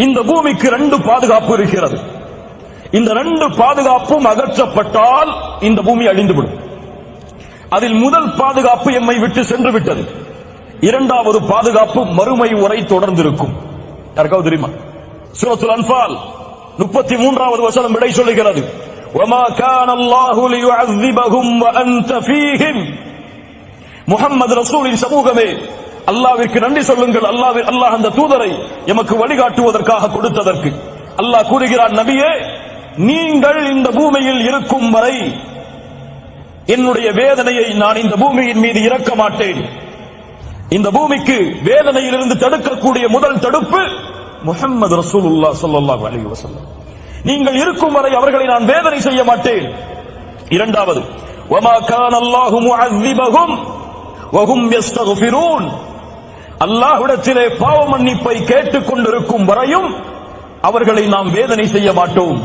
இந்த பூமிக்கு 2 பாதுகாப்பு இருக்கிறது. இந்த 2 பாதுகாப்பும் அகற்றப்பட்டால் இந்த பூமி அழிந்துவிடும். அதில் முதல் பாதுகாப்பு எம்மை விட்டு சென்று விட்டது. இரண்டாவது பாதுகாப்பு மறுமை வரை தொடர்ந்திருக்கும். யாருக்காவது தெரியுமா? சூரத்துல் அன்ஃபால் 33வது வசனம் விடை சொல்லுகிறது. வமா கான அல்லாஹு லியுஅذிபஹும் வஅன்த ஃபீஹிம். முஹம்மது ரசூலின் சமூகமே, அல்லாஹ்விற்கு நன்றி சொல்லுங்கள். அல்லாஹ் அந்த தூதரை எமக்கு வழிகாட்டுவதற்காக கொடுத்ததற்கு. அல்லாஹ் கூறுகிறான், நபியே, நீங்கள் இந்த பூமியில் இருக்கும் வரை என்னுடைய வேதனையை நான் இந்த பூமியின் மீது இறக்க மாட்டேன். இந்த பூமிக்கு வேதனையிலிருந்து தடுக்கக்கூடிய முதல் தடுப்பு முஹம்மது ரசூலுல்லாஹ் ஸல்லல்லாஹு அலைஹி வஸல்லம். நீங்கள் இருக்கும் வரை அவர்களை நான் வேதனை செய்ய மாட்டேன். இரண்டாவது, வமா கான அல்லாஹு முஅذிபஹும் வஹும் யஸ்தக்ஃபிரூன். அல்லாஹ்விடத்திலே பாவ மன்னிப்பை கேட்டுக் கொண்டிருக்கும் வரையும் அவர்களை நாம் வேதனை செய்ய மாட்டோம்.